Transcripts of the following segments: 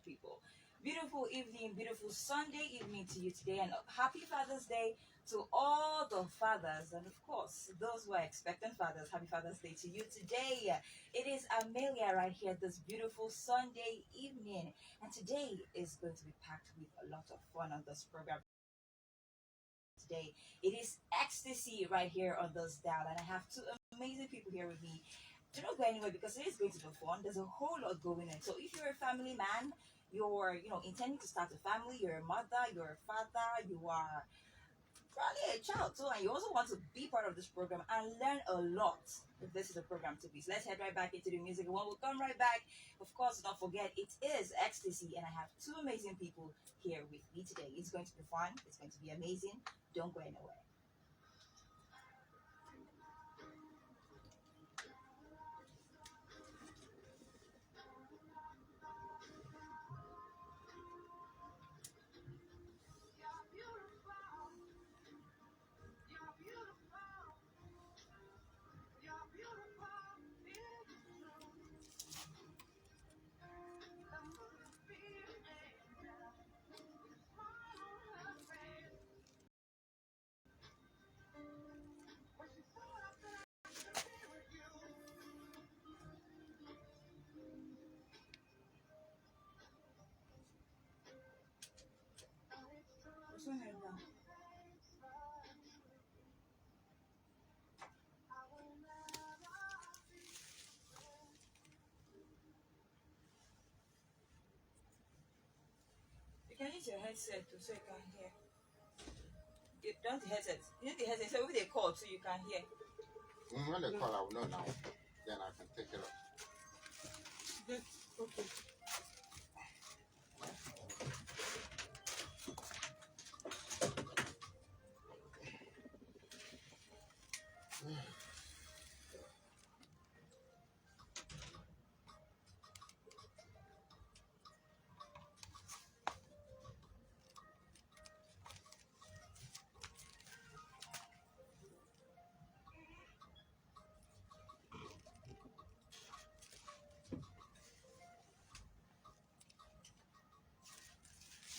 people. Beautiful evening, beautiful Sunday evening to you today, and happy Father's Day to all the fathers, and of course, those who are expectant fathers. Happy Father's Day to you today. It is Amelia right here this beautiful Sunday evening, and today is going to be packed with a lot of fun on this program. Today, it is Ecstasy right here on this dial, and I have two amazing people here with me. Do not go anywhere because it is going to be fun. There's a whole lot going on. So if you're a family man, you're intending to start a family, you're a mother, you're a father, you are probably a child too, and you also want to be part of this program and learn a lot. This is a program to be. So let's head right back into the music. And when we come right back, of course, don't forget it is Ecstasy, and I have two amazing people here with me today. It's going to be fun. It's going to be amazing. Don't go anywhere. What's your name now? You can use your headset too, so you can hear. You don't the headset. You need the headset so if they call so you can hear. When they call, I will know now. Then I can take it off. Good. Okay.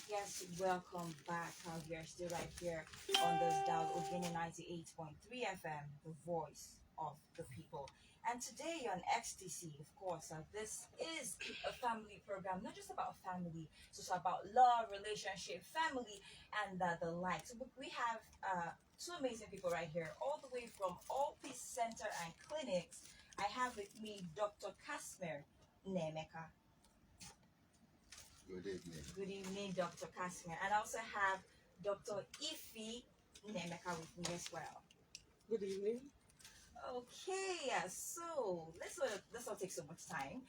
Yes, welcome back. We are still right here on this dial, Ogini 98.3 FM, the voice of the people. And today on Ecstasy, of course, this is a family program, not just about family, it's also about love, relationship, family, and the like. So we have two amazing people right here, all the way from All Peace Center and Clinics. I have with me Dr. Kasmer Nemeka. Good evening. Good evening, Dr. Kasimir. And I also have Dr. Ifi Nemeka with me as well. Good evening. Okay, so let's not take so much time.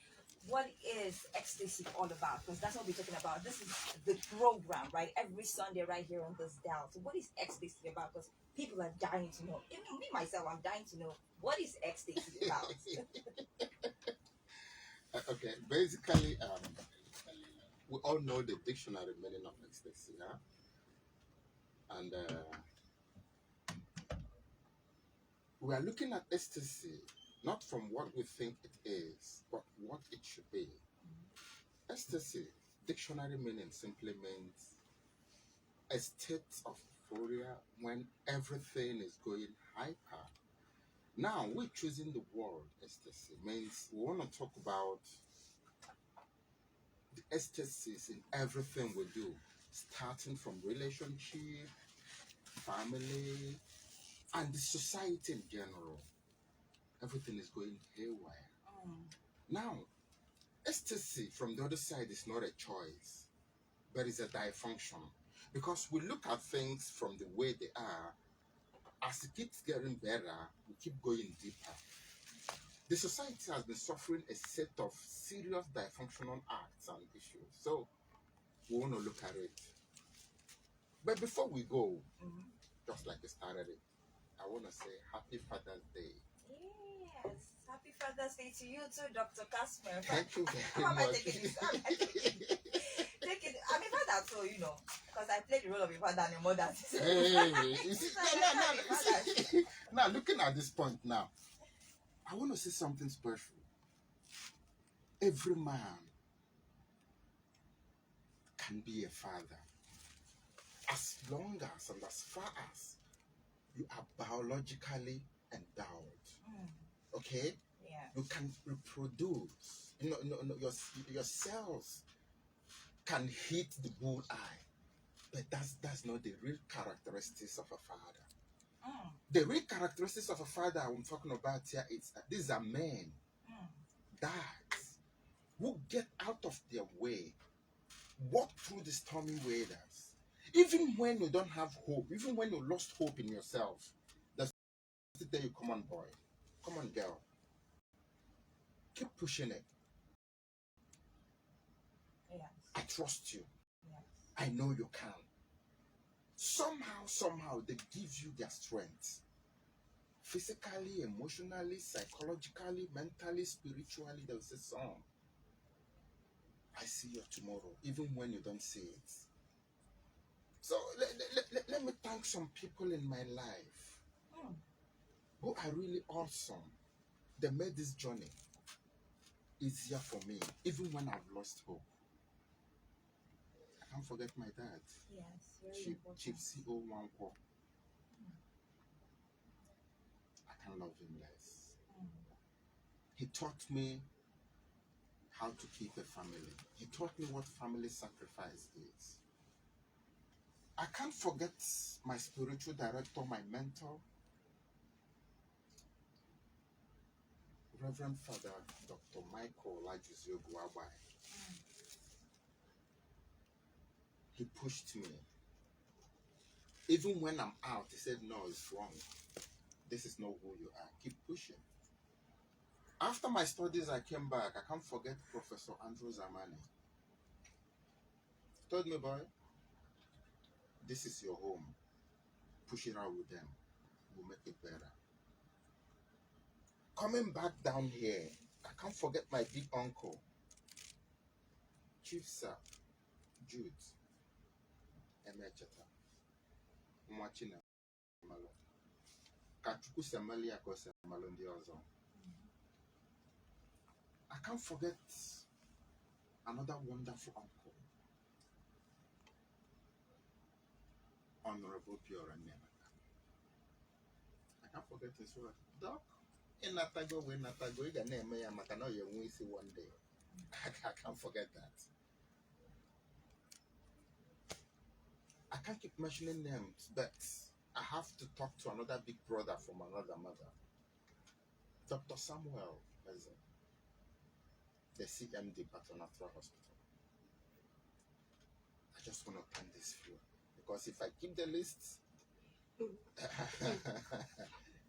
What is Ecstasy all about? Because that's what we're talking about. This is the program, right? Every Sunday, right here on this dial. So, what is Ecstasy about? Because people are dying to know. Even me myself, I'm dying to know what is Ecstasy about. Okay, basically, we all know the dictionary meaning of ecstasy, yeah? And we are looking at ecstasy not from what we think it is, but what it should be. Ecstasy, dictionary meaning simply means a state of euphoria when everything is going hyper. Now, we're choosing the word ecstasy means we want to talk about the ecstasies in everything we do, starting from relationship, family, and the society in general. Everything is going haywire. Mm, Now, ecstasy from the other side is not a choice, but it's a dysfunction. Because we look at things from the way they are, as it keeps getting better, we keep going deeper. The society has been suffering a set of serious dysfunctional acts and issues. So we want to look at it. But before we go, mhm. just like I started it, I want to say Happy Father's Day. Yes. Happy Father's Day to you too, Dr. Kasmer. Thank you How very am I much. taking this? How am I taking it? Take it. I'm a father, so because I played the role of a father and a mother. Hey, you see, So I now, can't be father. you see, now looking at this point now, I want to say something special. Every man can be a father as long as and as far as you are biologically endowed. Okay? Yeah. You can reproduce. Your cells can hit the bull eye, but that's not the real characteristics of a father. The real characteristics of a father I'm talking about here is that these are men, dads, who get out of their way, walk through the stormy waters, even when you don't have hope, even when you lost hope in yourself. That's the day you come on, boy, come on, girl, keep pushing it. Yes. I trust you. Yes. I know you can. Somehow they give you their strength. Physically, emotionally, psychologically, mentally, spiritually. There's a song. I see you tomorrow, even when you don't see it. So let me thank some people in my life who are really awesome. They made this journey easier for me, even when I've lost hope. I can't forget my dad. Yes, very important. Chief CO Wanko. I can't love him less. He taught me how to keep a family. He taught me what family sacrifice is. I can't forget my spiritual director, my mentor, Reverend Father Dr. Michael Lajuzioguabai. He pushed me. Even when I'm out, he said, no, it's wrong. This is not who you are. Keep pushing. After my studies, I came back. I can't forget Professor Andrew Zamani. He told me, boy, this is your home. Push it out with them. We'll make it better. Coming back down here, I can't forget my big uncle, Chief Sir Jude Emecheta. Mwachina Malo. Kachuku Semali Akose Malondi Ozo. I can't forget another wonderful uncle, Honorable Pure and I can't forget his word. Doc, in Natago, when Natago, you can name me, I can know you will see one day. I can't forget that. I can't keep mentioning names, but I have to talk to another big brother from another mother. Dr. Samuel, the CMD Paternatural Hospital. I just want to thank this few because if I keep the list,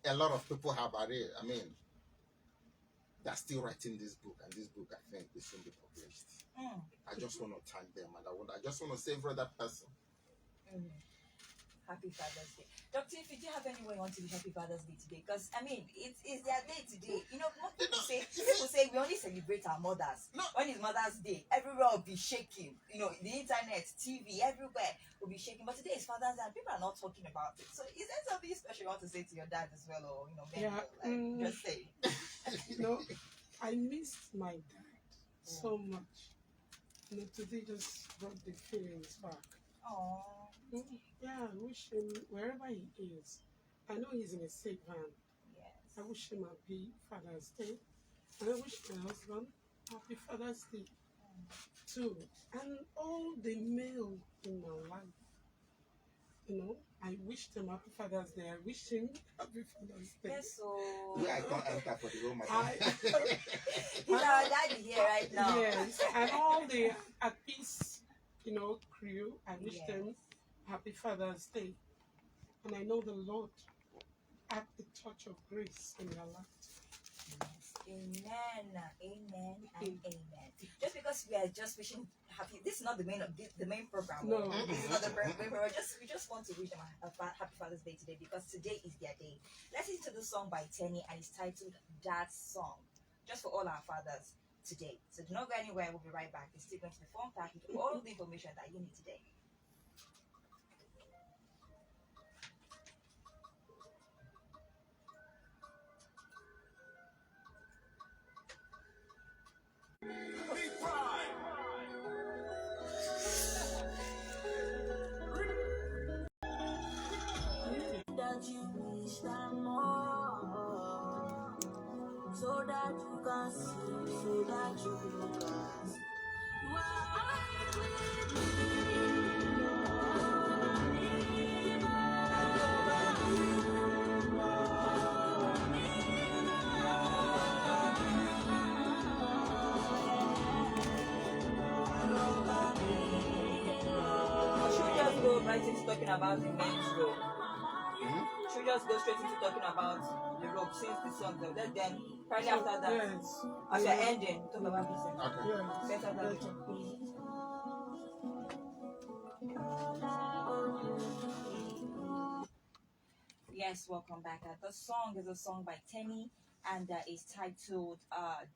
a lot of people have arrears. I mean, they're still writing this book, and this book I think will soon be published. I just want to thank them, and I just want to savor that person. Happy Father's Day. Doctor, if you do have anyone you want to be Happy Father's Day today, because I mean it's their day today. You know, most people say we only celebrate our mothers. No. When it's Mother's Day, everywhere will be shaking. You know, the internet, TV, everywhere will be shaking. But today is Father's Day and people are not talking about it. So is there something special you want to say to your dad as well, or just say? I missed my dad so much. Today just brought the feelings back. Oh. Yeah, I wish him wherever he is. I know he's in a safe hand. Yes. I wish him happy Father's Day. And I wish my husband happy Father's Day too. And all the male in my life. I wish them happy Father's Day. I wish him happy Father's Day. Yes, so Yeah, I can't enter for the room. he's our daddy here right now. Yes, and all the at peace, crew. I wish them happy Father's Day. And I know the Lord add the touch of grace in your life. Amen, amen, and amen. Just because we are just wishing happy, this is not the main program. No, this is not the main program. We just want to wish them a happy Father's Day today because today is their day. Let's listen to the song by Tenny and it's titled Dad's Song. Just for all our fathers today. So do not go anywhere. We'll be right back. It's still going to be phone package with all the information that you need today. that you can see, so that you look at. You are or should we just go right into talking about the men's role? Should we just go straight into talking about the rope since the song then probably after that, Yes. as you're ending, talk about this. Okay. Yes. Better than Better, please. Yes, welcome back. The song is a song by Tenny and is titled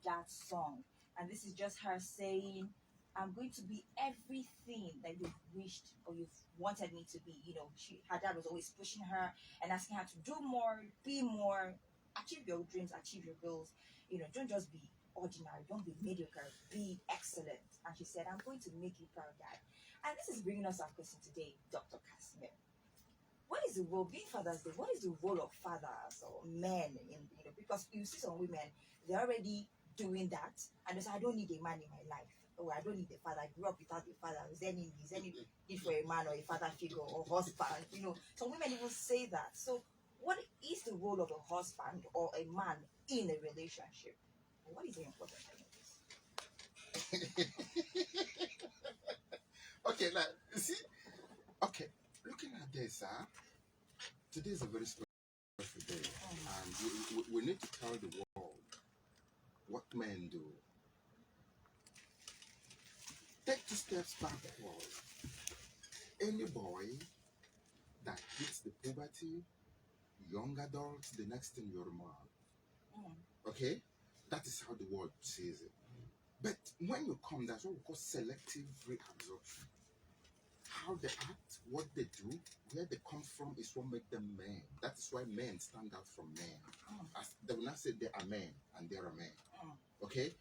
That Song. And this is just her saying, I'm going to be everything that you've wished or you've wanted me to be. You know, her dad was always pushing her and asking her to do more, be more, achieve your dreams, achieve your goals. You know, don't just be ordinary, don't be mediocre, be excellent. And she said, I'm going to make you proud, Dad. And this is bringing us our question today, Dr. Casimir. What is the role, being Father's Day, what is the role of fathers or men in, you know, because you see some women, they're already doing that and they say, I don't need a man in my life. Or I don't need a father. I grew up without a father. Is there any need for a man or a father figure or husband? You know, some women even say that. So what is the role of a husband or a man in a relationship? What is the important thing in this? Okay, now you see. Okay, looking at this, today is a very special day, and we need to tell the world what men do. Take 2 steps backward. Any boy that hits the puberty, young adult, the next thing you're a man. Okay? That is how the world sees it. But when you come, that's what we call selective reabsorption. How they act, what they do, where they come from is what makes them men. That is why men stand out from men. As they will not say they are men and they are men. Okay?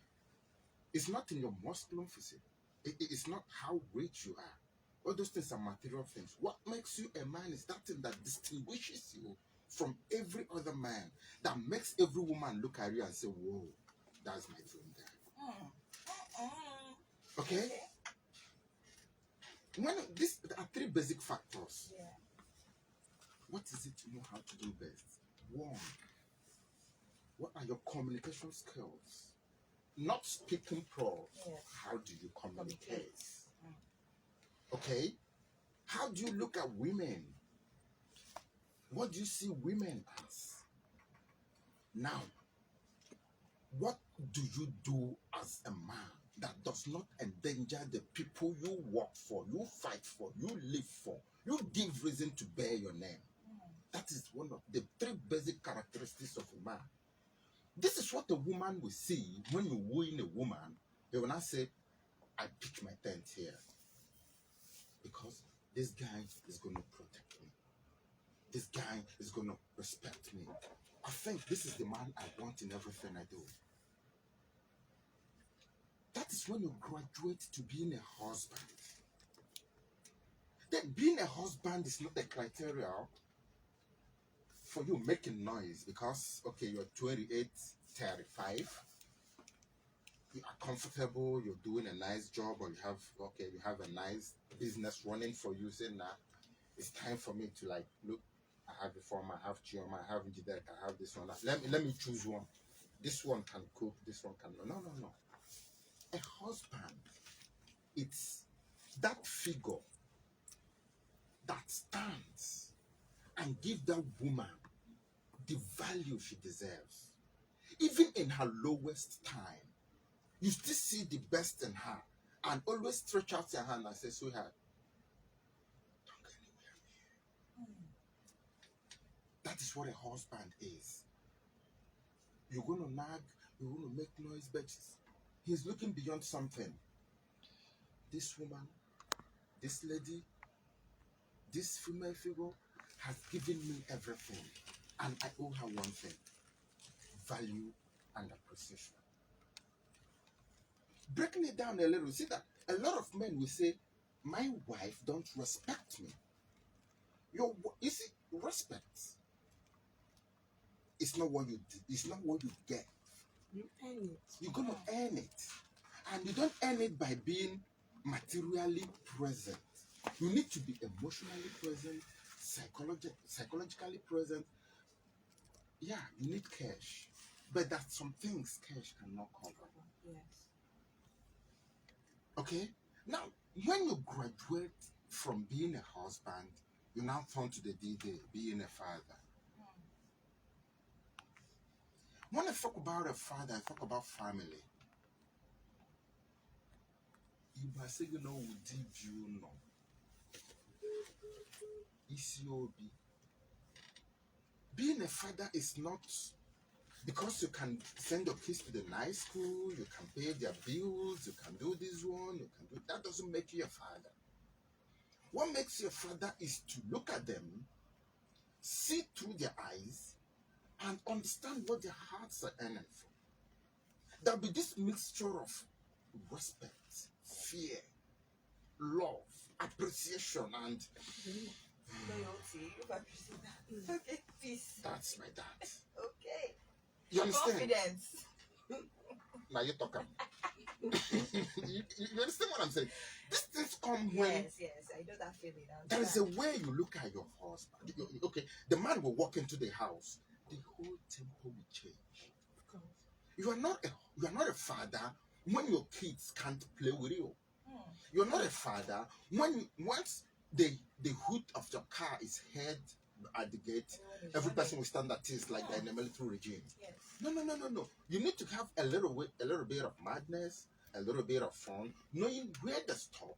It's not in your muscular physique. It's not how rich you are. All those things are material things. What makes you a man is that thing that distinguishes you from every other man, that makes every woman look at you and say, whoa, that's my dream guy. Okay? There are 3 basic factors. Yeah. What is it you know how to do best? 1, what are your communication skills? Not speaking pro. Yes. How do you communicate? Okay? How do you look at women? What do you see women as? Now, what do you do as a man that does not endanger the people you work for, you fight for, you live for, you give reason to bear your name? That is one of the 3 basic characteristics of a man. This is what a woman will see when you wooing a woman. They will not say, I pitch my tent here because this guy is going to protect me. This guy is going to respect me. I think this is the man I want in everything I do. That is when you graduate to being a husband. Then being a husband is not a criteria for you making noise because, okay, you're 28, 35. You are comfortable, you're doing a nice job, or you have a nice business running for you. Say, nah, it's time for me to look. I have a form, I have Chioma, I have Njidek, I have this one. Let me choose one. This one can cook, this one can. No. A husband, it's that figure that stands and give that woman the value she deserves. Even in her lowest time, you still see the best in her and always stretch out your hand and say, sweetheart, don't go anywhere. That is what a husband is. You're going to nag, you're going to make noise, but he's looking beyond something. This woman, this lady, this female figure has given me everything. And I owe her one thing: value and appreciation. Breaking it down a little, see that a lot of men will say, my wife don't respect me. You see, respect is not what you get. You earn it. You're going to earn it. And you don't earn it by being materially present. You need to be emotionally present, psychologically present. Yeah, you need cash. But there's some things cash cannot cover. Yes. Okay? Now, when you graduate from being a husband, you now turn to the D-Day, being a father. When I talk about a father, I talk about family. You must say, you know, did you know? Isiobi. Being a father is not because you can send your kids to the nice school, you can pay their bills, you can do this one, you can do that. Doesn't make you a father. What makes you a father is to look at them, see through their eyes, and understand what their hearts are yearning for. There'll be this mixture of respect, fear, love, appreciation, and Loyalty. If I appreciate that. Okay, peace. that's my dad. Okay. You understand? Confidence. Now you talk. You understand what I'm saying? These things come when Yes, I know that feeling. there is a way you look at your husband. Okay, the man will walk into the house, the whole temple will change. Of course. You are not a father when your kids can't play with you. You're not a father when once the hood of your car is heard at the gate, every person will stand at ease like they're in a military regime. Yes. No. You need to have a little bit of madness, a little bit of fun, knowing where to stop.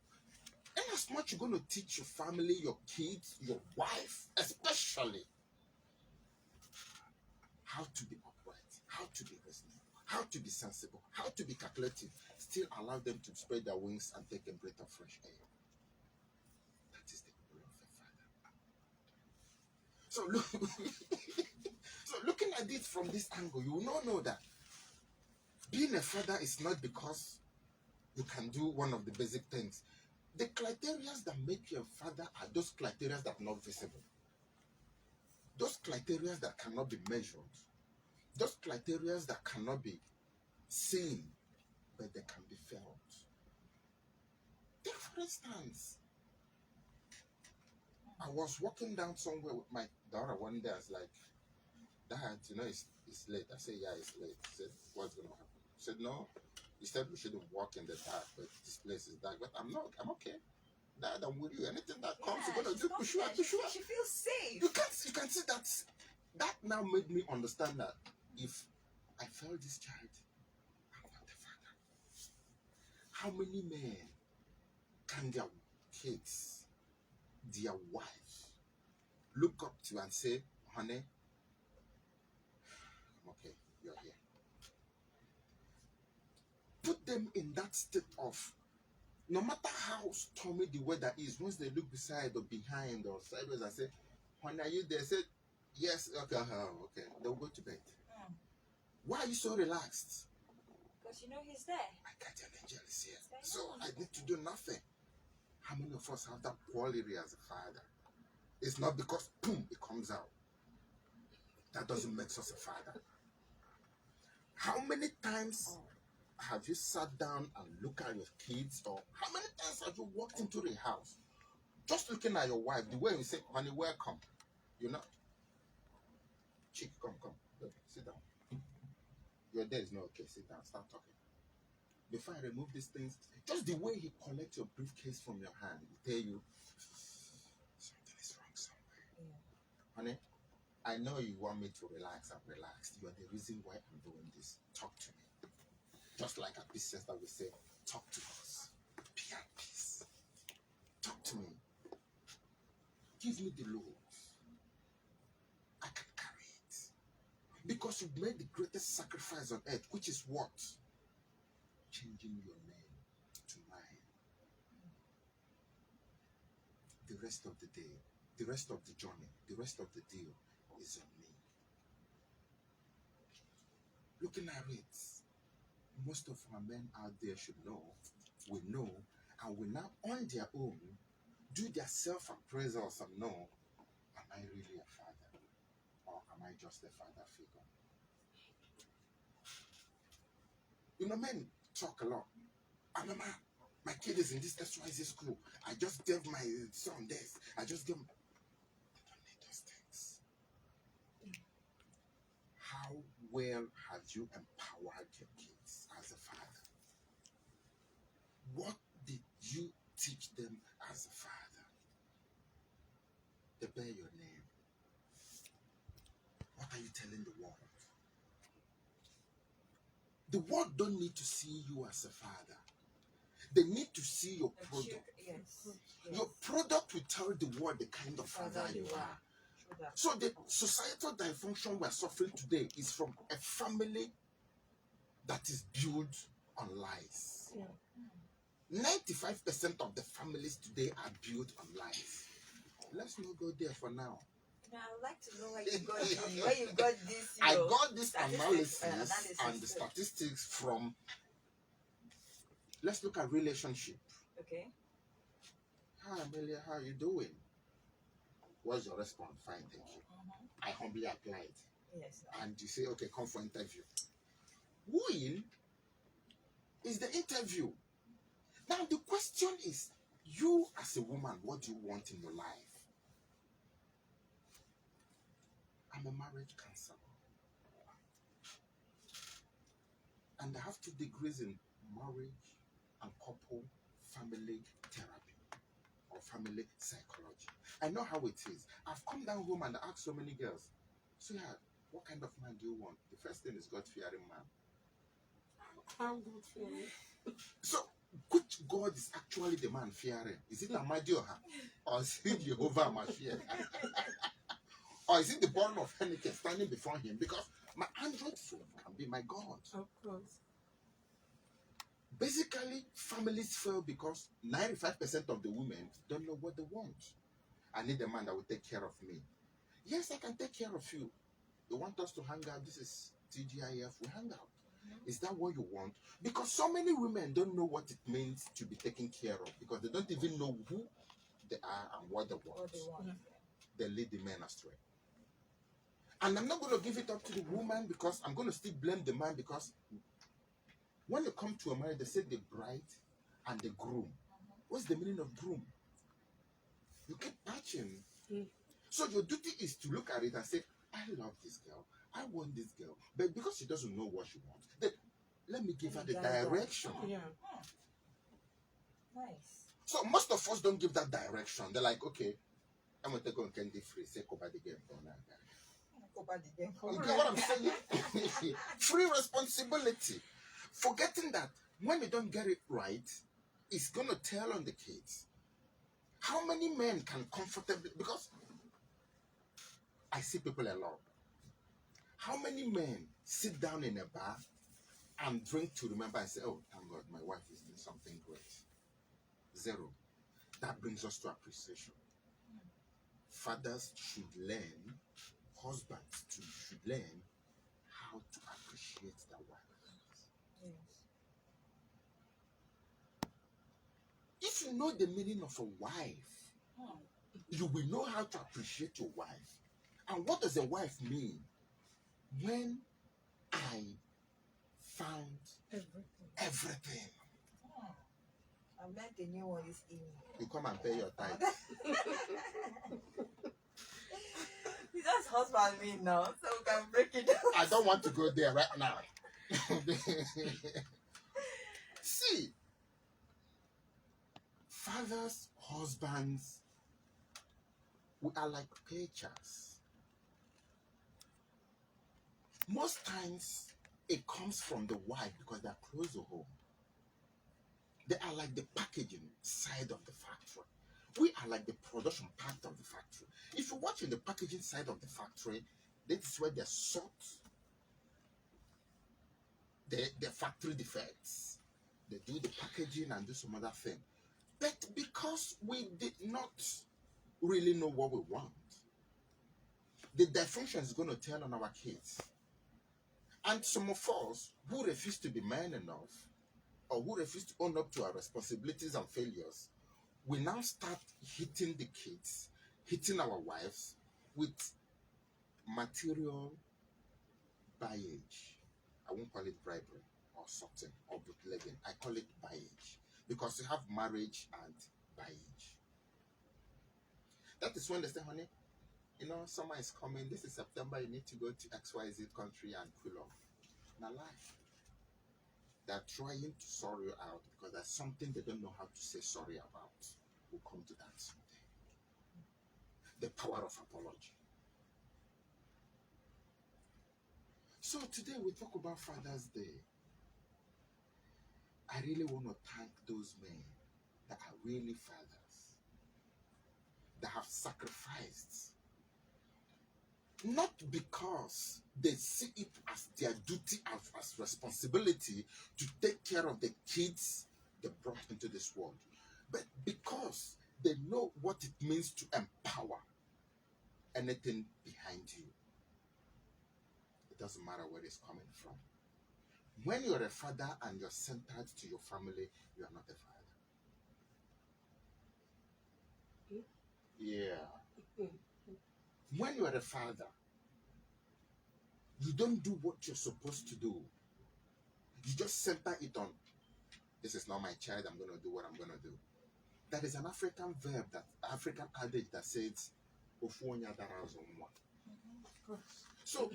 And as much you're going to teach your family, your kids, your wife, especially, how to be upright, how to be reasonable, how to be sensible, how to be calculative, still allow them to spread their wings and take a breath of fresh air. That is the role of a father. So look, so looking at it from this angle, you will not know that being a father is not because you can do one of the basic things. The criteria that make you a father are those criteria that are not visible. Those criteria that cannot be measured. Those criteria that cannot be seen, but they can be felt. Take for instance, I was walking down somewhere with my daughter one day. I was like, Dad, you know, it's late. I said, yeah, it's late. He said, what's going to happen? I said, no. He said we shouldn't walk in the dark, but this place is dark. But I'm okay. Dad, I'm with you. Anything that comes, you're going to do, be sure. She feels safe. You can see that now made me understand that if I felt this child, I'm not the father. How many men can their kids, their wives, look up to and say, honey, I'm okay, you're here. Put them in that state of, no matter how stormy the weather is, once they look beside or behind or sideways and say, when are you there? Say, yes, okay, okay. They'll go to bed. Why are you so relaxed? Because you know he's there. My guardian angel is here. So I need to do nothing. How many of us have that quality as a father? It's not because, boom, it comes out. That doesn't make us a father. How many times have you sat down and looked at your kids? Or how many times have you walked into the house just looking at your wife, the way you say, honey, welcome? You know, chick, come, sit down. Your day is not okay. Sit down, start talking. Before I remove these things, just the way he collects your briefcase from your hand, he tell you something is wrong somewhere. Honey, I know you want me to relax. I'm relaxed. You are the reason why I'm doing this. Talk to me. Just like at this sense that we say, talk to us. Be at peace. Talk to me. Give me the loads. I can carry it. Because you've made the greatest sacrifice on earth, which is what? Changing your name to mine. The rest of the day, the rest of the journey, the rest of the deal is on me. Looking at it, most of our men out there should know, will know, and will now on their own do their self-appraisals and know, am I really a father? Or am I just a father figure? Men talk a lot. Ah, mama, my kid is in this XYZ school. I just gave my son this. I just gave him. They don't need those things. How well have you empowered your kids as a father? What did you teach them as a father? They bear your name. What are you telling the world? The world don't need to see you as a father. They need to see your product. Yes. Your product will tell the world the kind of father you are. So the societal dysfunction we're suffering today is from a family that is built on lies. Yeah. 95% of the families today are built on lies. Let's not go there for now. Now, I'd like to know where you got this. I got this statistics, analysis and the statistics from. Let's look at relationship. Okay. Hi Amelia, how are you doing? What's your response? Fine, thank you. I humbly applied. Yes. And you say, okay, come for interview. Wooing is the interview. Now the question is, you as a woman, what do you want in your life? I'm a marriage counselor. And I have 2 degrees in marriage and couple family therapy or family psychology. I know how it is. I've come down home and asked so many girls, so yeah, what kind of man do you want? The first thing is God-fearing man. How good for you. So, which God is actually the man fearing? Is it Amadioha? Or is it Jehovah Mashiach? Or is it the born of Henneke standing before him? Because my Android phone can be my God. Of course. Basically, families fail because 95% of the women don't know what they want. I need a man that will take care of me. Yes, I can take care of you. You want us to hang out? This is TGIF. We hang out. Is that what you want? Because so many women don't know what it means to be taken care of because they don't even know who they are and what they want. What they want. They lead the men astray. And I'm not going to give it up to the woman because I'm going to still blame the man because when you come to a marriage, they say the bride and the groom. What's the meaning of groom? You keep patching. So your duty is to look at it and say, I love this girl. I want this girl. But because she doesn't know what she wants, then let me give her the direction. Yeah. Nice. So most of us don't give that direction. They're like, okay, I'm going to take on candy free. Say, go by the game. You get what I'm saying? Free responsibility. Forgetting that when you don't get it right, it's going to tell on the kids. How many men can comfortably, because I see people a lot. How many men sit down in a bar and drink to remember and say, oh, thank God, my wife is doing something great? Zero. That brings us to appreciation. Fathers should learn, husbands should learn how to appreciate their wife. If you know the meaning of a wife, you will know how to appreciate your wife. And what does a wife mean? When I found everything. I met the new one this evening. You come and pay your tithe. That's husband me now, so we can break it down. I don't want to go there right now. See, fathers, husbands, we are like pictures. Most times, it comes from the wife because they are close to home. They are like the packaging side of the factory. We are like the production part of the factory. If you watch in the packaging side of the factory, this is where they sort the factory defects. They do the packaging and do some other thing. But because we did not really know what we want, the dysfunction is going to turn on our kids. And some of us who refuse to be men enough, or who refuse to own up to our responsibilities and failures, we now start hitting the kids, hitting our wives with material baggage. I won't call it bribery or or something, or bootlegging. I call it buyage. Because you have marriage and buyage. That is when they say, honey, summer is coming. This is September. You need to go to XYZ country and cool off. Now, life. They're trying to sort you out because there's something they don't know how to say sorry about. We'll come to that someday. The power of apology. So today we talk about Father's Day. I really want to thank those men that are really fathers, that have sacrificed, not because they see it as their duty, as responsibility to take care of the kids they brought into this world, but because they know what it means to empower anything behind you. It doesn't matter where it's coming from. When you're a father and you're centered to your family, you are not a father. Yeah. When you're a father, you don't do what you're supposed to do. You just center it on, this is not my child, I'm going to do what I'm going to do. That is an African verb, African adage that says, so,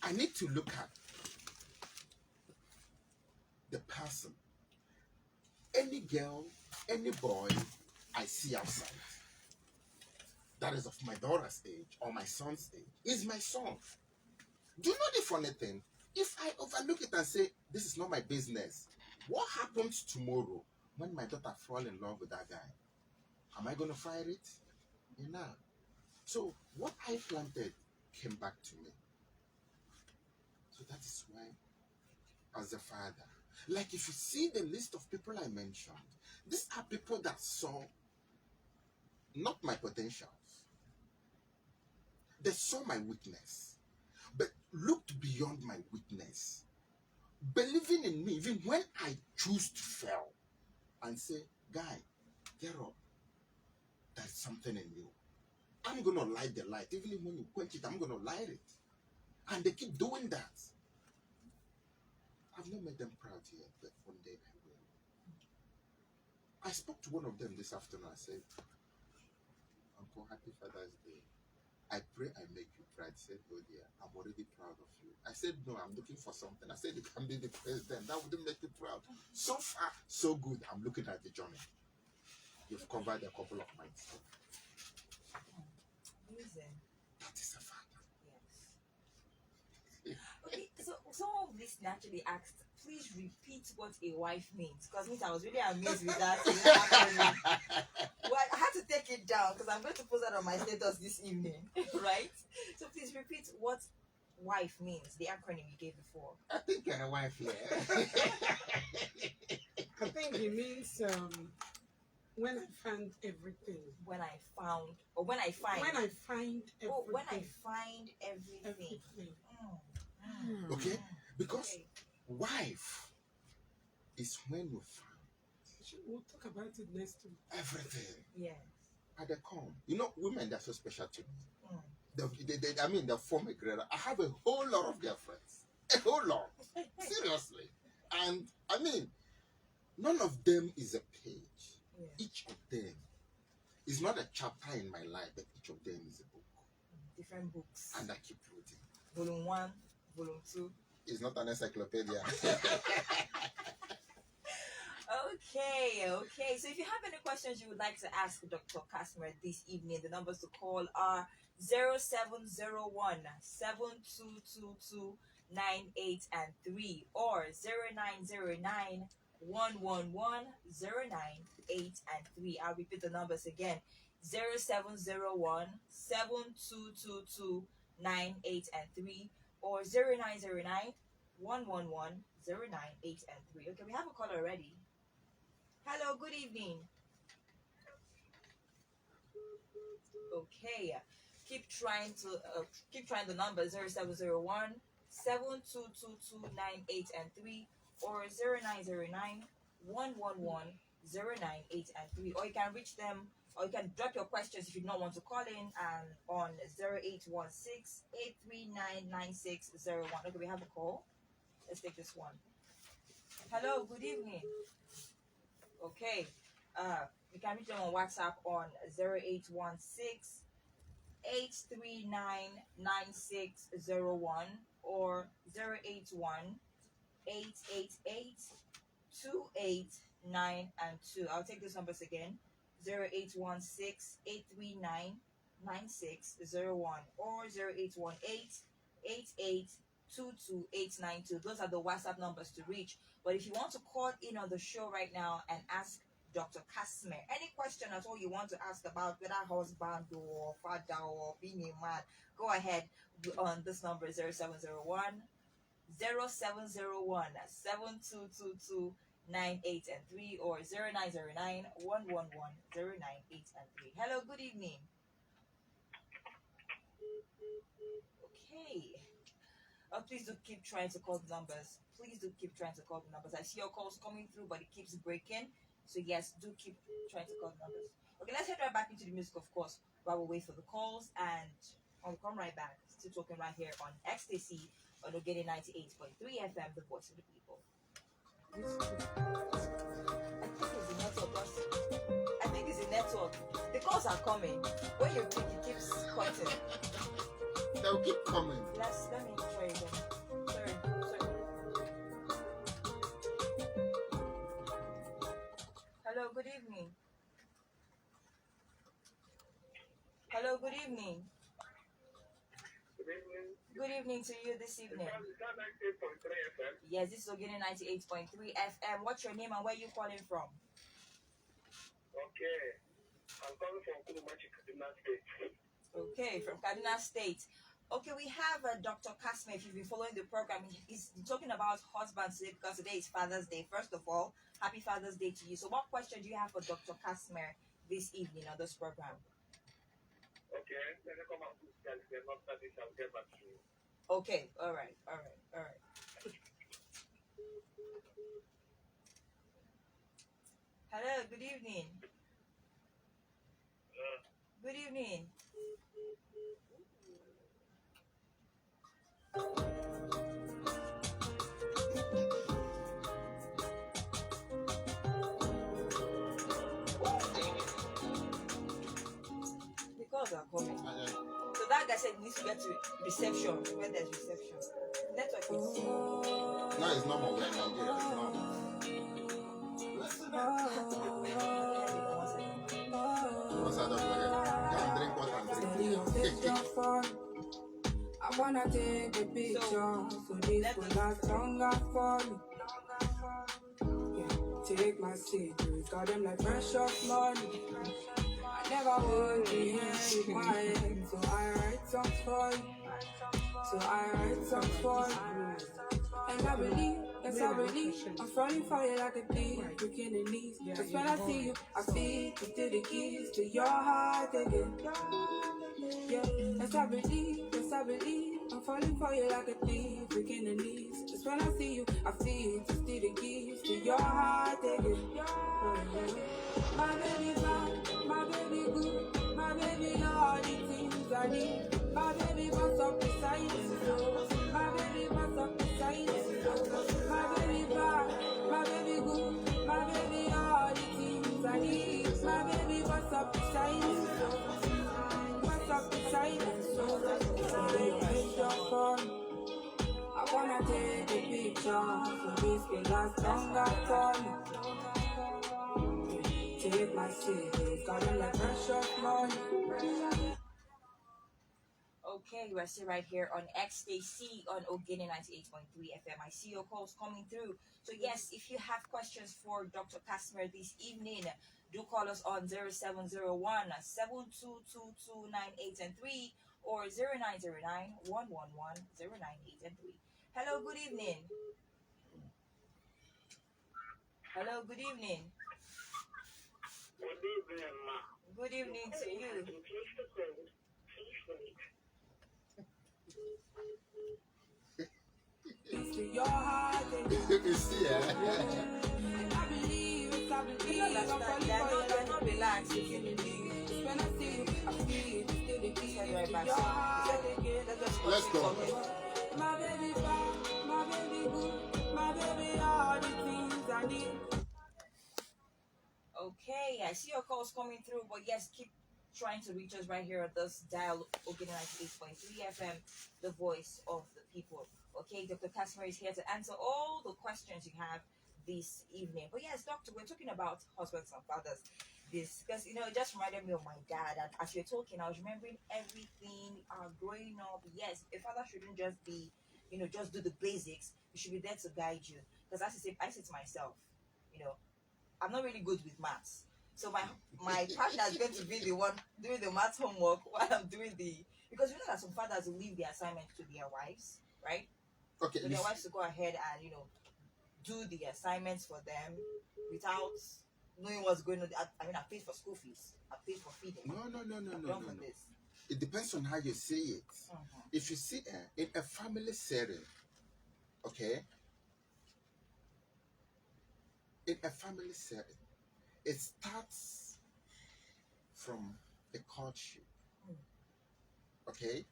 I need to look at the person. Any girl, any boy I see outside, that is of my daughter's age or my son's age, is my son. Do you know the funny thing? If I overlook it and say, this is not my business, what happens tomorrow when my daughter falls in love with that guy? Am I going to fire it? No. So what I planted came back to me. So that is why, as a father, like if you see the list of people I mentioned, these are people that saw not my potentials. They saw my weakness, but looked beyond my weakness, believing in me even when I choose to fail, and say, guy, get up. There's something in you. I'm going to light the light. Even when you quench it, I'm going to light it. And they keep doing that. I've not made them proud yet, but one day I will. I spoke to one of them this afternoon. I said, Uncle, happy Father's Day. I pray I make you proud. He said, oh dear, I'm already proud of you. I said, no, I'm looking for something. I said, you can be the president. That wouldn't make you proud. So far, so good. I'm looking at the journey. You've covered a couple of minds. Amazing. That is a father. Yes. Okay, so some of this naturally asked, please repeat what a wife means. Because I was really amazed with that. Well, I had to take it down because I'm going to post that on my status this evening. Right? So please repeat what wife means, the acronym you gave before. I think you're a wife, yeah. I think it means when I find everything. When I found, or when I find. When I find everything. Oh, when I find everything. Okay? Because wife is when you find We'll talk about it next week. everything. Yes. At the come. Women, they're so special to me. They form a great. I have a whole lot of girlfriends. A whole lot. Seriously. And, none of them is a page. Yeah. Each of them is not a chapter in my life, but each of them is a book. Different books. And I keep reading. Volume 1, Volume 2. It's not an encyclopedia. Okay. So if you have any questions you would like to ask Dr. Kasmer this evening, the numbers to call are 0701 7222 98 and 3 or 0909 111 098 and 3. I'll repeat the numbers again. 0701 7222 98 and 3 or 0909 111 098 and 3. Okay, we have a caller already. Hello, good evening. Okay, keep trying the number 0701 7222 98 and 3 or 0909 111 098 and 3, or you can reach them, or you can drop your questions if you don't want to call in and on 0816 839 9601. Okay, we have a call. Let's take this one. Hello, good evening. Okay. You can reach them on WhatsApp on 0816 839 9601 or 081 888 289 and 2. I'll take these numbers again. 0816 839 9601 or 0818 88 22892. Those are the WhatsApp numbers to reach. But if you want to call in on the show right now and ask Dr. Casimir any question at all you want to ask about whether husband or father or being a man, go ahead on this number 0701 0701 7222 98 and 3 or 0909 111 098 and 3. Hello, good evening. Okay. Please do keep trying to call the numbers. Please do keep trying to call the numbers. I see your calls coming through, but it keeps breaking. So yes, do keep trying to call the numbers. Okay, let's head right back into the music, of course, while we wait for the calls, and I'll come right back. Still talking right here on Ecstasy on Ogede 98.3 FM, the voice of the people. I think it's the network. The calls are coming. When you pick, it keeps cutting. They'll keep coming. Let me try again. Sorry. Hello, good evening. Hello, good evening. Good evening. Good evening to you this evening. Is that 98.3 FM? Yes, this is Ogene 98.3 FM. What's your name and where are you calling from? Okay. I'm calling from Kurumachi, Kaduna State. Okay, from Kaduna State. Okay, we have Dr. Casimir. If you've been following the program, he's talking about husbands today because today is Father's Day. First of all, happy Father's Day to you. So what question do you have for Dr. Casimir this evening on this program? Okay. Let me come out to the after this. I'll get back to you. Okay, all right. Hello, good evening. Good evening. The calls are coming. So that guy said he needs to get to reception when there's reception. Network is. No, it's normal. We're in Nigeria. It's normal. What's that? Can't drink what I'm drinking. I wanna take a picture, so this will last longer for you. Yeah, take my secrets, got them like precious money. I never want to hear you quiet, so I write songs for you. And I believe, yes I believe, I'm falling for you like a thief, breaking the knees. Just when I see you, I feel you to the keys to your heart again. Yeah, yes I believe, I'm falling for you like a thief, breaking the knees. Just when I see you, I feel you to the keys to your heart again. My baby fine, my baby good, my baby all the things I need. My baby wants up beside you, so my baby wants up beside you, so my baby fine, my baby good, my baby all the things I need. My baby wants up beside you, so what's up beside you, so I wanna take a picture, so this will last longer for me. Take my secrets, got them like precious money. Okay, we're still right here on Ecstasy on Ogene 98.3 FM. I see your calls coming through. So yes, if you have questions for Dr. Casimir this evening, do call us on 0701 7222 98 and 3 or 0909 111 098 and 3. Hello, good evening. Hello, good evening. Good evening, ma. Good evening to you. Please the code. Please wait. It's to your heart again. You see, And I believe, You understand? They're not relaxed. If you when I see you, I feel still the keys to right back. your heart again. Let's go. My baby fine, my baby good, I need. Okay, I see your calls coming through, but yes, keep trying to reach us right here at this dial Ogina 98.3 FM, the voice of the people. Okay, Dr. Casimir is here to answer all the questions you have this evening. But yes, doctor, we're talking about husbands and fathers. This because it just reminded me of my dad. And as you're talking, I was remembering everything growing up. Yes, a father shouldn't just be, just do the basics. He should be there to guide you. Because as I say to myself, you know, I'm not really good with maths. So my partner is going to be the one doing the math homework while I'm doing because you know that some fathers will leave the assignment to their wives, right? Okay, So their wives to go ahead and do the assignments for them without knowing what's going on. I paid for school fees. I paid for feeding. no. I've done for this. It depends on how you see it. Mhm. If you see in a family setting, okay, in a family setting, it starts from the courtship, okay?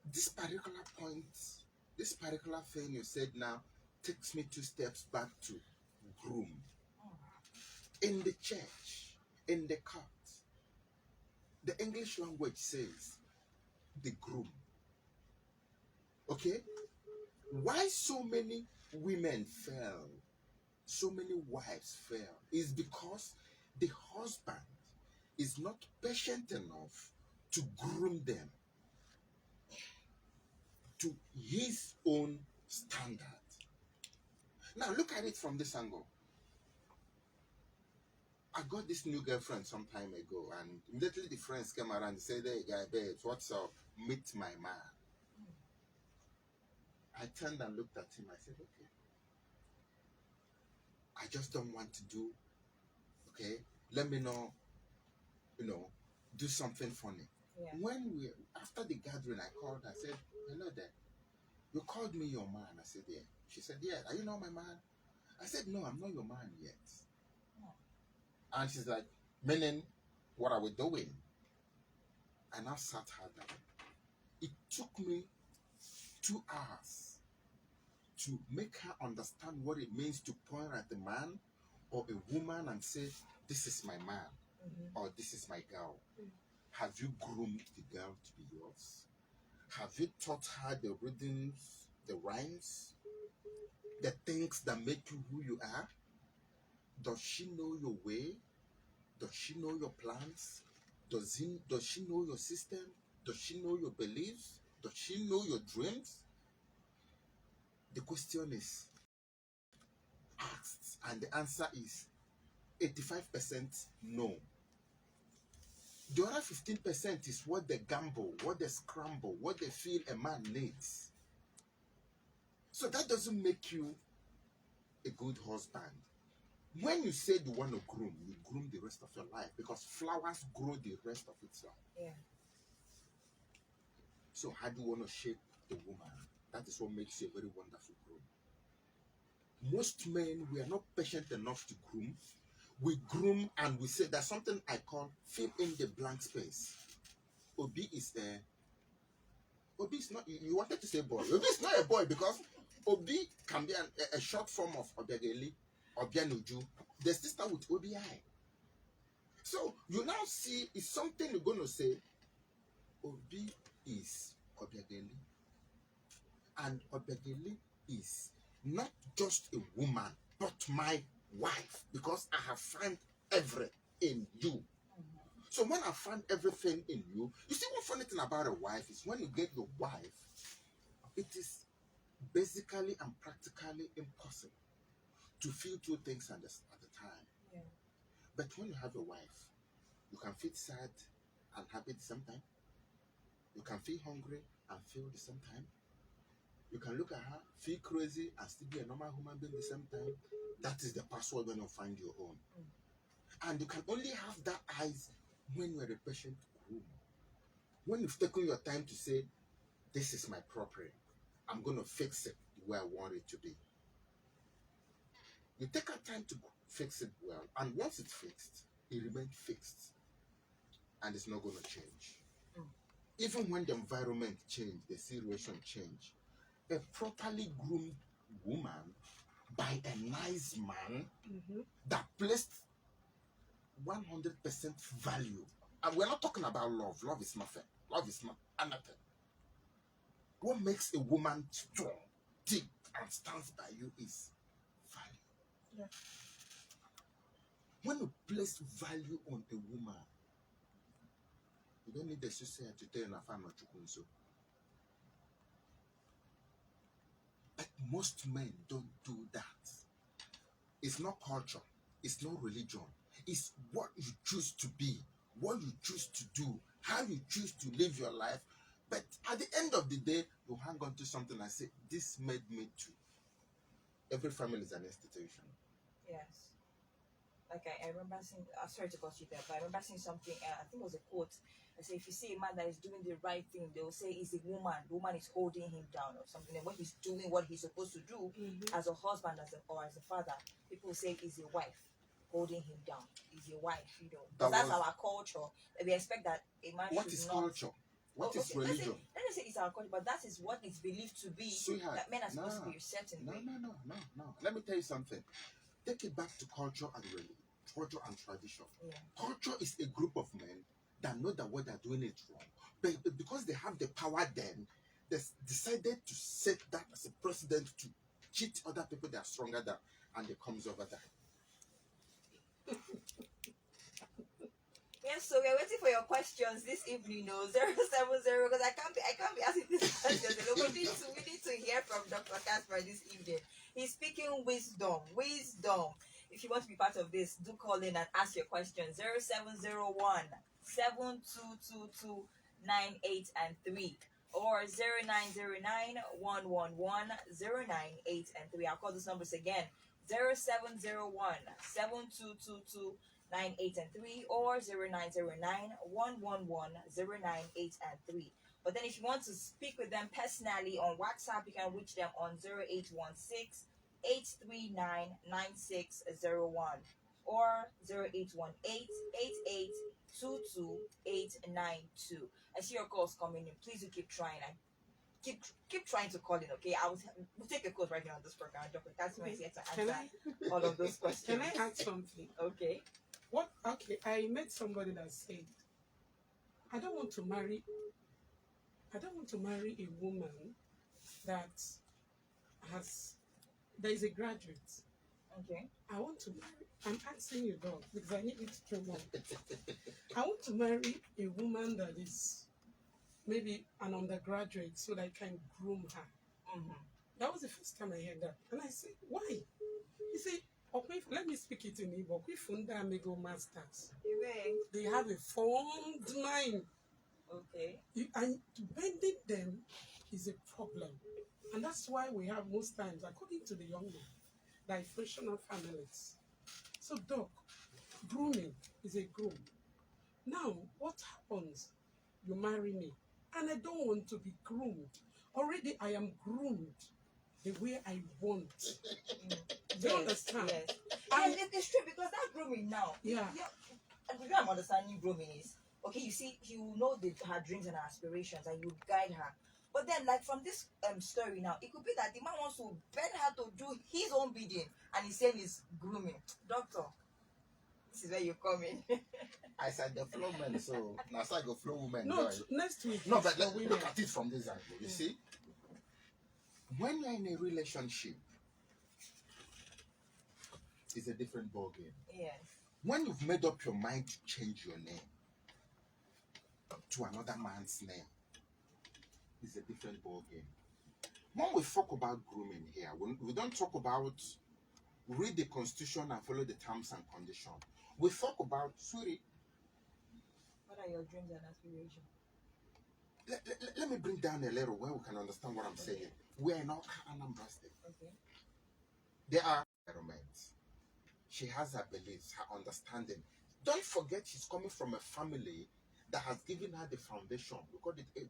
This particular point, this particular thing you said now takes me 2 steps back to groom. In the church, in the court, the English language says the groom. Okay? Why so many women fell, so many wives fell, is because the husband is not patient enough to groom them to his own standard. Now look at it from this angle. I got this new girlfriend some time ago, and immediately the friends came around and said, "Hey, guy, babes, what's up? Meet my man." I turned and looked at him. I said, "Okay, I just don't want to do. Okay, let me know. Do something funny." Yeah. When after the gathering, I called. I said, "Hello there. You called me your man." I said, "Yeah." She said, "Yeah. Are you not my man?" I said, "No, I'm not your man yet." And she's like, "Meaning, what are we doing?" I now sat her down. It took me 2 hours to make her understand what it means to point at a man or a woman and say, "This is my man," or "This is my girl." Have you groomed the girl to be yours? Have you taught her the rhythms, the rhymes, the things that make you who you are? Does she know your way? Does she know your plans? Does she know your system? Does she know your beliefs? Does she know your dreams? The question is asked, and the answer is 85% no. The other 15% is what they gamble, what they scramble, what they feel a man needs. So that doesn't make you a good husband. When you say you want to groom, you groom the rest of your life, because flowers grow the rest of its life. Yeah. So how do you want to shape the woman? That is what makes you a very wonderful groom. Most men, we are not patient enough to groom. We groom and we say there's something I call fill in the blank space. Obi is there. Obi is not, you wanted to say boy. Obi is not a boy, because Obi can be a short form of Obiageli, Obianuju. The sister with OBI. So you now see, it's something you're going to say, Obi is Obiageli. And Obiageli is not just a woman, but my wife, because I have found everything in you. So when I find everything in you, you see, one funny thing about a wife is when you get your wife, it is basically and practically impossible to feel two things at the time. Yeah. But when you have a wife, you can feel sad and happy at the same time. You can feel hungry and feel at the same time. You can look at her, feel crazy, and still be a normal human being at the same time. That is the password when you find your own. And you can only have that eyes when you're a patient groom. When you've taken your time to say, "This is my property. I'm going to fix it the way I want it to be." You take your time to fix it well. And once it's fixed, it remains fixed. And it's not going to change. Even when the environment change, the situation change, a properly groomed woman by a nice man Mm-hmm. that placed 100% value. And we're not talking about love. Love is nothing. Love is not anything. What makes a woman strong, deep, and stands by you is value. Yeah. When you place value on a woman, you don't need the society to tell you na fama chukunso. But most men don't do that. It's not culture. It's not religion. It's what you choose to be, what you choose to do, how you choose to live your life. But at the end of the day, you hang on to something and say, this made me too. Every family is an institution. Yes. Like I remember seeing, sorry to cut you there, but I remember seeing something, I think it was a quote. I say, if you see a man that is doing the right thing, they will say it's a woman. The woman is holding him down or something. And when he's doing what he's supposed to do as a husband or as a father, people say it's a wife holding him down. It's a wife, you know. That's our culture. We expect that a man What should is not... culture? What is religion? Let me say it's our culture, but that is what is believed to be. Sweetheart, that men are supposed to be a certain way. No. Let me tell you something. Take it back to culture and religion, culture and tradition. Yeah. Culture is a group of men that know that what they're doing is wrong. But because they have the power then, they decided to set that as a precedent to cheat other people that are stronger than, and it comes over that. Yes, so we're waiting for your questions this evening, 070, because I can't be asking these questions. We need to hear from Dr. Casper this evening. He's speaking wisdom. If you want to be part of this, do call in and ask your questions. 0701 7222 98 and 3 or 0909 111 098 and 3. I'll call those numbers again. 0701 7222 98 and 3 or 0909 111 098 and 3. But then if you want to speak with them personally on WhatsApp, you can reach them on 0816 839 9601 or 0818 8822 892. I see your calls coming in. Please do keep trying. Keep trying to call in, okay? We'll take your calls right now on this program. Dr. Casper is here to answer all of those questions. Can I add something? Okay. Okay, I met somebody that said, I don't want to marry a woman that is a graduate. Okay. I want to marry, I'm asking you, dog, because I need it to know. I want to marry a woman that is maybe an undergraduate so that I can groom her. Mm-hmm. That was the first time I heard that. And I said, why? He said, okay, let me speak it in Igbo. Amigo masters. They have a formed mind. Okay. And bending them is a problem. And that's why we have most times, according to the young men, dysfunctional families. So, doc, grooming is a groom. Now, what happens? You marry me, and I don't want to be groomed. Already, I am groomed the way I want. Do you understand? Yes. And it's true because that grooming now. Yeah. And the way I'm understanding grooming is, okay, you see, you know her dreams and her aspirations, and you guide her. But then, like from this story now, it could be that the man wants to bend her to do his own bidding, and he's saying he's grooming. Doctor, this is where you come in. I said the flow men, so now I go flow women. No, next week. No, but let's look at it from this angle. You see, when you're in a relationship, it's a different ballgame. Yes. When you've made up your mind to change your name to another man's name, it's a different ballgame. When we talk about grooming here, we don't talk about read the constitution and follow the terms and conditions. We talk about, sorry. What are your dreams and aspirations? Let me bring down a little where we can understand what I'm saying. We are not Anambra State. Okay. There are environments. She has her beliefs, her understanding. Don't forget she's coming from a family that has given her the foundation. We call it the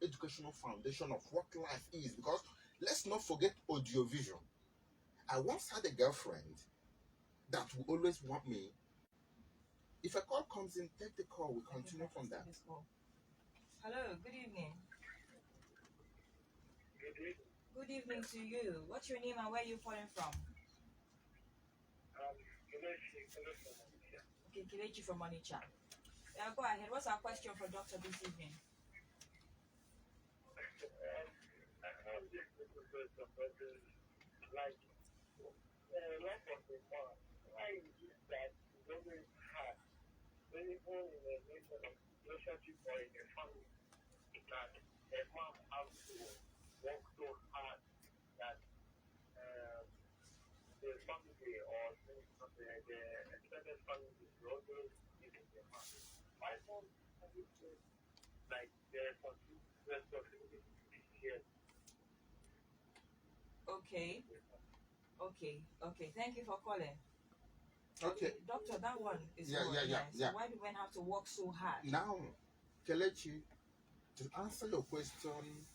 educational foundation of what life is. Because let's not forget audiovisual. I once had a girlfriend that would always want me. If a call comes in, take the call. We continue from that. Hello, good evening. Good evening. Good evening to you. What's your name and where are you calling from? Okay, Kilechi from Onitsha. Yeah, go ahead. What's our question for Doctor this evening? Like, life of the man, why is it that it's always hard, when even in a relationship or in a family, that a mom has to work so hard that the family or the extended family is always giving the man? Why don't you feel like the responsibility is shared? Okay. Okay. Thank you for calling. Okay. Doctor, that one is Yeah, good. yeah, yeah, So yeah. why do men have to work so hard? Now, Kelechi, to answer your question,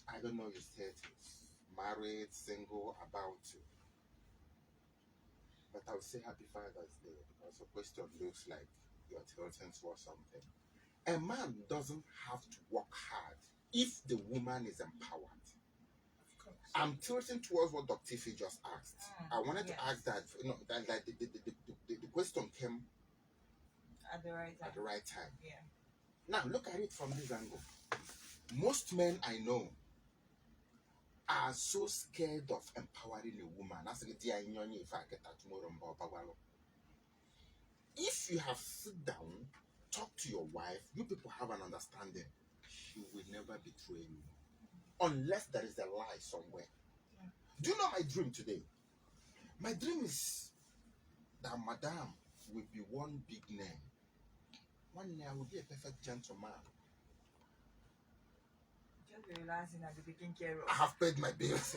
I don't know your status, married, single, about to. But I would say Happy Father's Day because your question looks like you're tilting towards something. A man doesn't have to work hard if the woman is empowered. Of course. I'm tilting towards what Dr. Tiffy just asked. I wanted yes. to ask that, that the question came At the right time. at the right time. Yeah. Now, look at it from this angle. Most men I know are so scared of empowering a woman. If you have sit down, talk to your wife, you people have an understanding, she will never betray you. Unless there is a lie somewhere. Yeah. Do you know my dream today? My dream is that Madame will be one big name. One day I will be a perfect gentleman. Just be relaxing and be taking care I of. have paid my bills.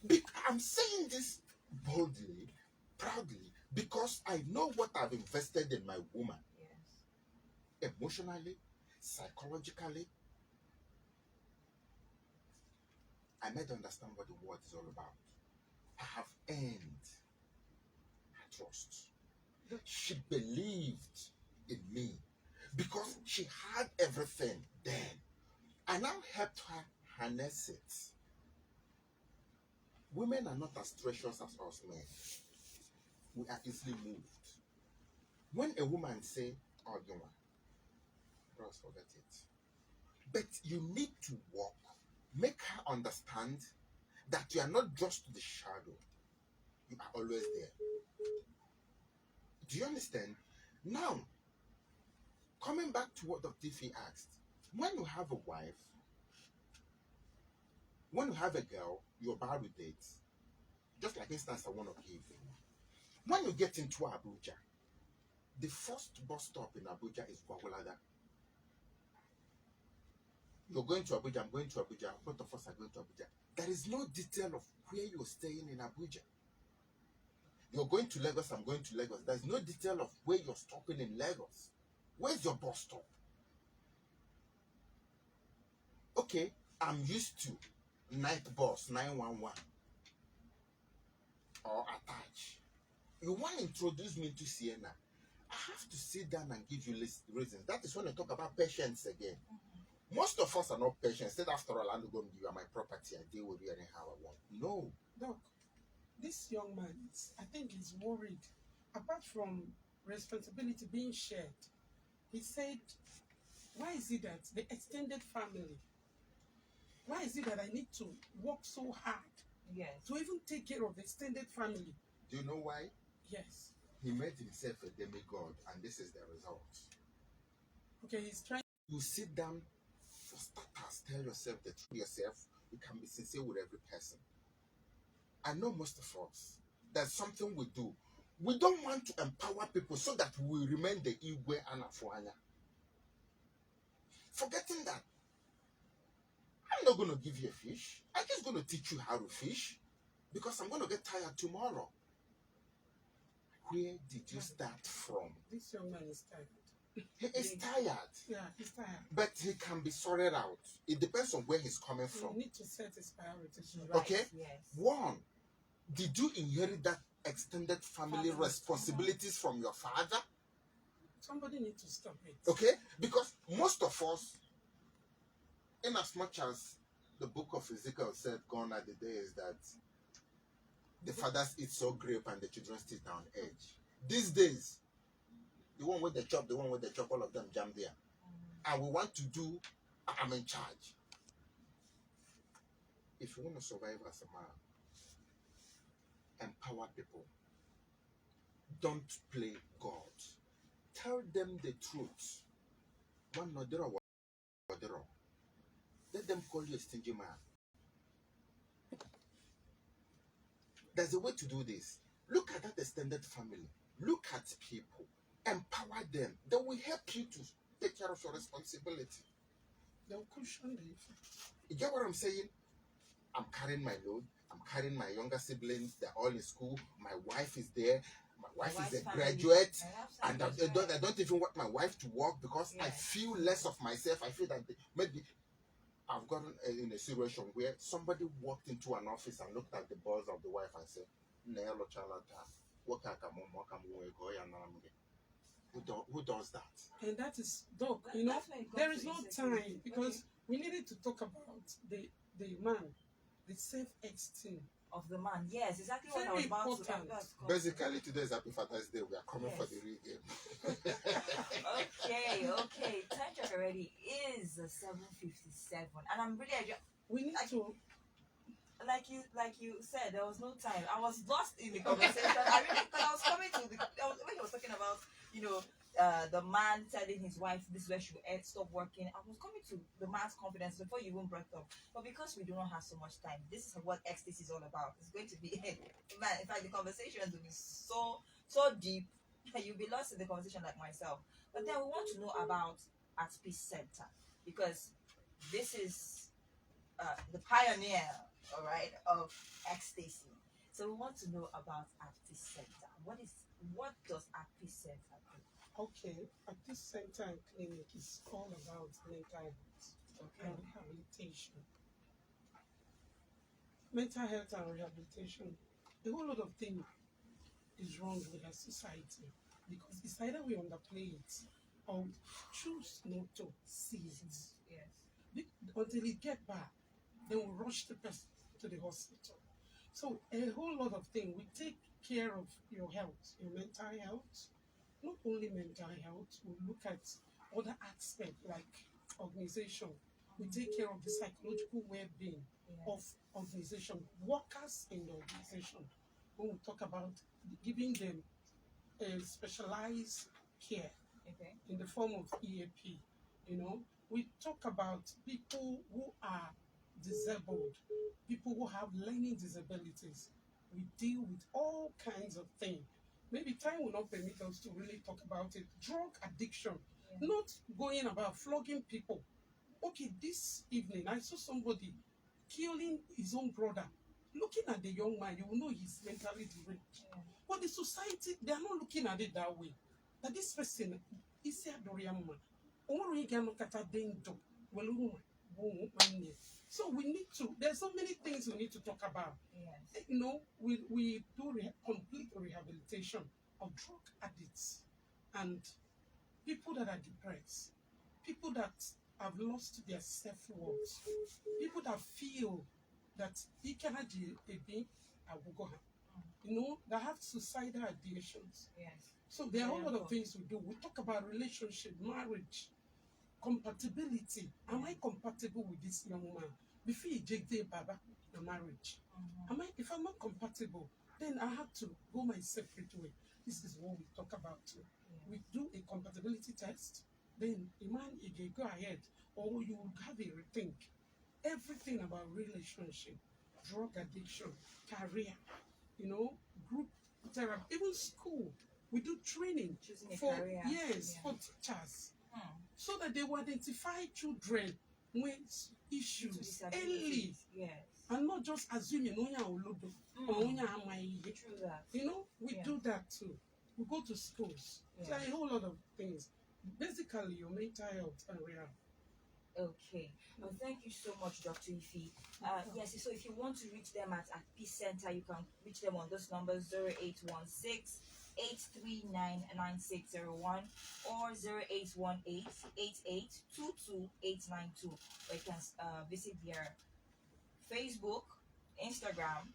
But I'm saying this boldly, proudly, because I know what I've invested in my woman. Yes. Emotionally, psychologically. I made her understand what the word is all about. I have earned her trust. She believed in me because she had everything then. I now helped her harness it. Women are not as treacherous as us men. We are easily moved. When a woman say, "Oh, you want," bros, forget it. But you need to walk, make her understand that you are not just the shadow. You are always there. Do you understand? Now, coming back to what Dr. Tiffy asked, when you have a wife, when you have a girl, you're about with it. Just like instance I want to give. When you get into Abuja, the first bus stop in Abuja is Gwagwalada. You're going to Abuja, I'm going to Abuja, both of us are going to Abuja. There is no detail of where you're staying in Abuja. You're going to Lagos, I'm going to Lagos. There's no detail of where you're stopping in Lagos. Where's your bus stop? Okay, I'm used to night bus 911 or attach. You want to introduce me to Sienna? I have to sit down and give you reasons. That is when I talk about patience again. Most of us are not patient. Said after all, I'm going to give you my property. I deal with you anyhow I want. No. Doc, this young man, I think he's worried. Apart from responsibility being shared, he said, why is it that the extended family, why is it that I need to work so hard to even take care of the extended family? Do you know why? Yes. He made himself a demigod, and this is the result. Okay, he's trying. You sit down, for starters, tell yourself the truth yourself. You can be sincere with every person. I know most of us, there's something we do. We don't want to empower people so that we remain the Igwe and Afuanya. Forgetting that, I'm not going to give you a fish. I'm just going to teach you how to fish because I'm going to get tired tomorrow. Where did you start from? This young man is tired. He is tired. Yeah, he's tired. But he can be sorted out. It depends on where he's coming from. You need to set his priorities right. Okay? Yes. One, did you inherit that extended family responsibilities from your father? Somebody needs to stop it. Okay? Because most of us, in as much as the book of Ezekiel said, gone are the days that the fathers eat so grape and the children sit down edge. These days, the one with the chop, all of them jam there. And we want to do, I'm in charge. If you want to survive as a man, empower people. Don't play God. Tell them the truth. One nodero. Let them call you a stingy man. There's a way to do this. Look at that extended family. Look at people. Empower them. They will help you to take care of your responsibility. They'll cushion the effect. You get what I'm saying? I'm carrying my load. I'm carrying my younger siblings. They're all in school. My wife is there. My wife is a graduate. And I don't even want my wife to work because I feel less of myself. I feel that maybe I've gotten in a situation where somebody walked into an office and looked at the boss of the wife and said, who does that? And that is, Doc, you know, there is no time because we needed to talk about the man, the self-esteem of the man. Yes, exactly what I Very was about important. to. Basically, today is Happy Father's Day. We are coming for the real game. Okay. Time check already is 7:57, and I'm really we need to like you said, there was no time. I was lost in the conversation. I was coming to when he was talking about, the man telling his wife this is where she will stop working. I was coming to the man's confidence before you even brought up. But because we do not have so much time, this is what Ecstasy is all about. It's going to be, man, in fact, the conversations will be so deep. You'll be lost in the conversation like myself. But then we want to know about At Peace Center, because this is the pioneer, all right, of Ecstasy. So we want to know about At Peace Center. What does At Peace Center do? Okay, At Peace Center and Clinic is all about mental health and rehabilitation. Mental health and rehabilitation, a whole lot of things is wrong with our society because it's either we underplay it or we choose not to see it. Yes. Until it get bad, then we rush the person to the hospital. So a whole lot of things. We take care of your health, your mental health. Not only mental health, we look at other aspects like organization. We take care of the psychological well-being of organization, workers in the organization. When we talk about giving them a specialized care in the form of EAP, we talk about people who are disabled, people who have learning disabilities. We deal with all kinds of things. Maybe time will not permit us to really talk about it. Drug addiction, not going about flogging people. Okay, this evening I saw somebody killing his own brother. Looking at the young man, you will know he's mentally deranged. But the society, they are not looking at it that way. That this person is a Dorian man. So we need to, there's so many things we need to talk about. Yes. We do complete rehabilitation of drug addicts and people that are depressed, people that have lost their self-worth, people that feel that he cannot be that have suicidal ideations. Yes. So there are a whole lot of things we do. We talk about relationship, marriage, compatibility. Am I compatible with this young man? Before you take the baba, the marriage. If I'm not compatible, then I have to go my separate way. This is what we talk about too. We do a compatibility test. Then a man, if you go ahead, or you will have a rethink. Everything about relationship, drug addiction, career, group therapy, even school. We do training Choosing a for career. for teachers, so that they will identify children with issues early, Yes. and not just assuming True that. we do that too. We go to schools. There are a whole lot of things. Basically, your mental health and rehab. Okay. Well, thank you so much, Dr. Ife. Yes, so if you want to reach them at Peace Center, you can reach them on those numbers 0816 839 9601 or 0818 8822 892. Or you can visit their Facebook, Instagram,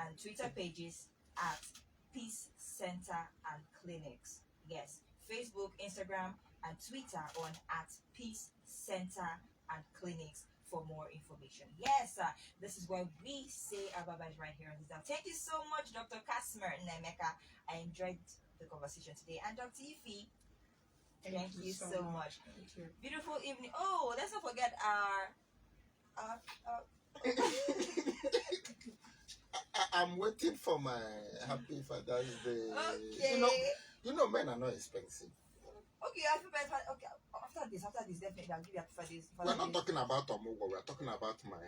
and Twitter pages at Peace Center and Clinics. Yes, Facebook, Instagram, and Twitter on at Peace Center and Clinics for more information. Yes, this is where we say our bye-byes right here on this down. Thank you so much, Dr. Kasmer Nemeka. I enjoyed the conversation today. And Dr. Ify, thank you so much. Thank you. Beautiful evening. Oh, let's not forget our I'm waiting for my happy Father's Day. okay. You know, men are not expensive. Okay, I feel better. Okay, after this, definitely I'll give you happy Father's We're not Day. talking about Omugo, we're talking about my.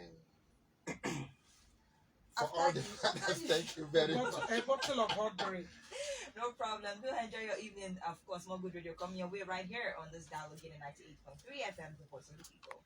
For After all the this, fathers, thank you very much. A bottle of hot drink. No problem. Do enjoy your evening. Of course, more good radio coming your way right here on this dial again at 98.3 FM, the voice of the people.